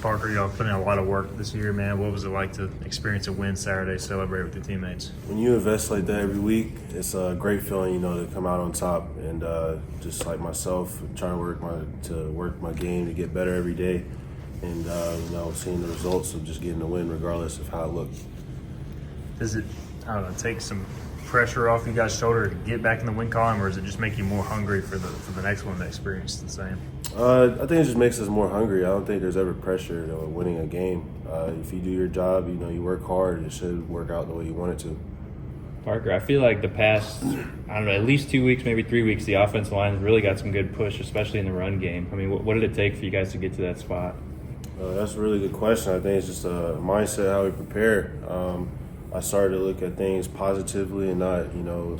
Parker, y'all put in a lot of work this year, man. What was it like to experience a win Saturday, celebrate with your teammates? When you invest like that every week, it's a great feeling, to come out on top. And just like myself, trying to work my game to get better every day, and seeing the results of just getting the win, regardless of how it looked. Does it, I don't know, take some pressure off you guys' shoulder to get back in the win column, or does it just make you more hungry for the next one to experience the same? I think it just makes us more hungry. I don't think there's ever pressure winning a game. If you do your job, you work hard, it should work out the way you want it to. Parker, I feel like the past, at least 2 weeks, maybe 3 weeks, the offensive line has really got some good push, especially in the run game. I mean, what did it take for you guys to get to that spot? That's a really good question. I think it's just a mindset, how we prepare. I started to look at things positively and not,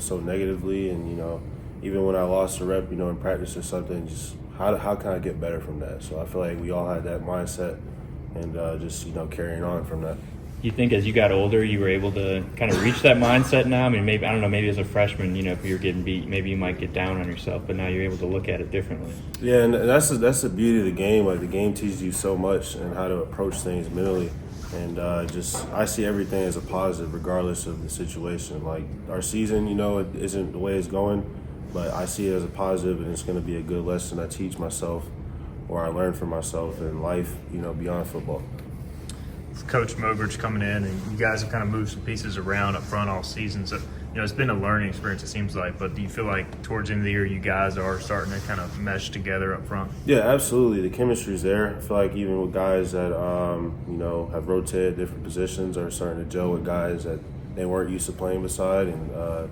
so negatively. And, even when I lost a rep, in practice or something, just how can I get better from that? So I feel like we all had that mindset and just, carrying on from that. You think as you got older, you were able to kind of reach that mindset now? I mean, maybe as a freshman, if you're getting beat, maybe you might get down on yourself, but now you're able to look at it differently. Yeah, and that's the beauty of the game. Like, the game teaches you so much and how to approach things mentally. And I see everything as a positive regardless of the situation. Like, our season, it isn't the way it's going, but I see it as a positive, and it's going to be a good lesson I teach myself or I learn from myself in life, beyond football. Coach Mogridge coming in, and you guys have kind of moved some pieces around up front all season. So, it's been a learning experience, it seems like. But do you feel like towards the end of the year, you guys are starting to kind of mesh together up front? Yeah, absolutely. The chemistry's there. I feel like even with guys that, have rotated different positions are starting to gel with guys that they weren't used to playing beside. And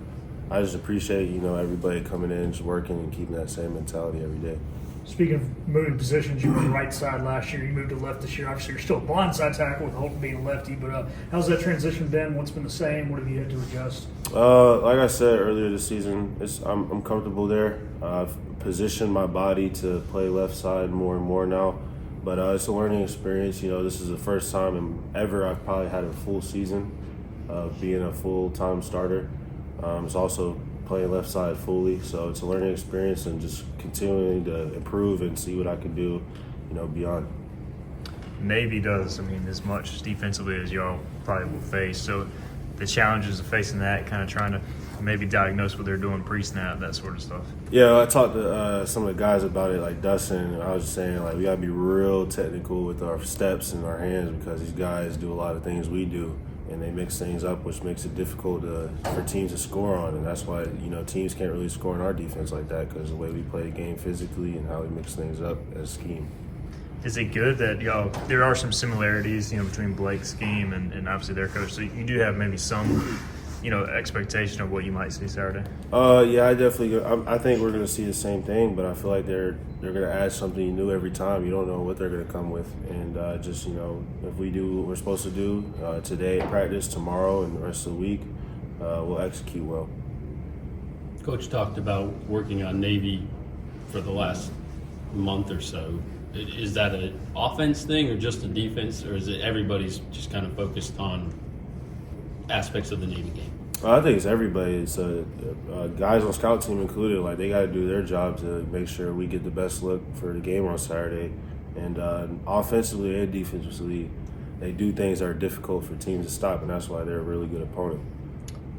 I just appreciate, everybody coming in, just working and keeping that same mentality every day. Speaking of moving positions, you were on the right side last year. You moved to left this year. Obviously, you're still a blindside tackle with Holton being a lefty. But how's that transition been? What's been the same? What have you had to adjust? Like I said earlier this season, I'm comfortable there. I've positioned my body to play left side more and more now. But it's a learning experience. This is the first time ever I've probably had a full season of being a full-time starter. It's also playing left side fully, so it's a learning experience and just continuing to improve and see what I can do, beyond. Navy does, as much defensively as y'all probably will face. So the challenges of facing that, kind of trying to maybe diagnose what they're doing pre-snap, that sort of stuff. Yeah, I talked to some of the guys about it, like Dustin, and I was just saying, we got to be real technical with our steps and our hands because these guys do a lot of things we do. And they mix things up, which makes it difficult for teams to score on. And that's why, teams can't really score on our defense like that because the way we play the game physically and how we mix things up as a scheme. Is it good that, there are some similarities, between Blake's scheme and obviously their coach? So you do have maybe some, expectation of what you might see Saturday? Yeah, I think we're going to see the same thing, but I feel like they're going to add something new every time. You don't know what they're going to come with. And if we do what we're supposed to do today at practice, tomorrow, and the rest of the week, we'll execute well. Coach talked about working on Navy for the last month or so. Is that an offense thing or just a defense, or is it everybody's just kind of focused on aspects of the Navy game? I think it's everybody. It's guys on scout team included. Like, they got to do their job to make sure we get the best look for the game on Saturday. And offensively and defensively, they do things that are difficult for teams to stop, and that's why they're a really good opponent.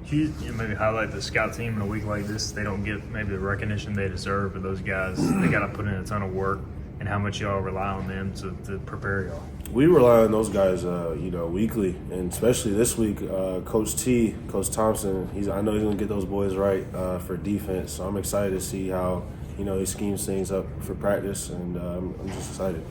You maybe highlight the scout team in a week like this. They don't get maybe the recognition they deserve, but those guys, they got to put in a ton of work. And how much y'all rely on them to prepare y'all? We rely on those guys, weekly, and especially this week. Coach Thompson, I know he's going to get those boys right for defense. So I'm excited to see how he schemes things up for practice, and I'm just excited.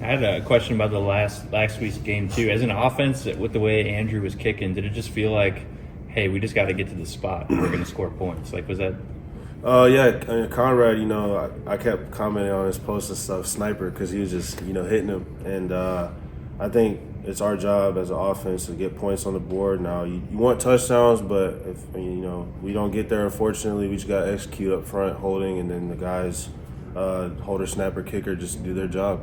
I had a question about the last week's game too. As an offense, with the way Andrew was kicking, did it just feel like, hey, we just got to get to the spot and we're going to score points? Like, was that? Yeah, Conrad, I kept commenting on his post and stuff, sniper, because he was just, hitting him. And I think it's our job as an offense to get points on the board. Now, you want touchdowns, but if, we don't get there, unfortunately, we just got to execute up front, holding, and then the guys, holder, snapper, kicker, just do their job.